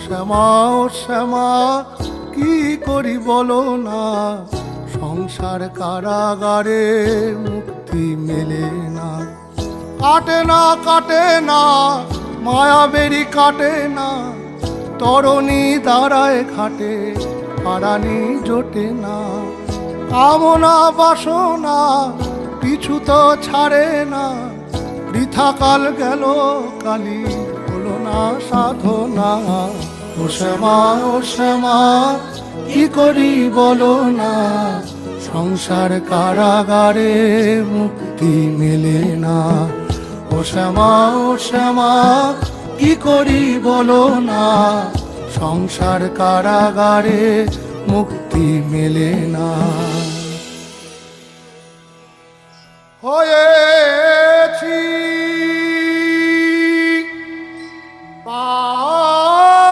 শ্যামা ও শ্যামা কি করি বলো না, সংসার কারাগারে মুক্তি মেলে না। কাটে না কাটে না মায়াবেরি কাটে না, তরণী দাঁড়ায় ঘাটে পারানি জোটে না। কামনা বাসনা পিছু তো ছাড়ে না, বৃথা কাল গেল কালি হলো না সাধনা। ও শ্যামা ও শ্যামা কি করি বলো না, সংসার কারাগারে মুক্তি মেলে না। ও শ্যামা ও শ্যামা কি করি বলো না, সংসার কারাগারে মুক্তি মেলে না। হয়েছি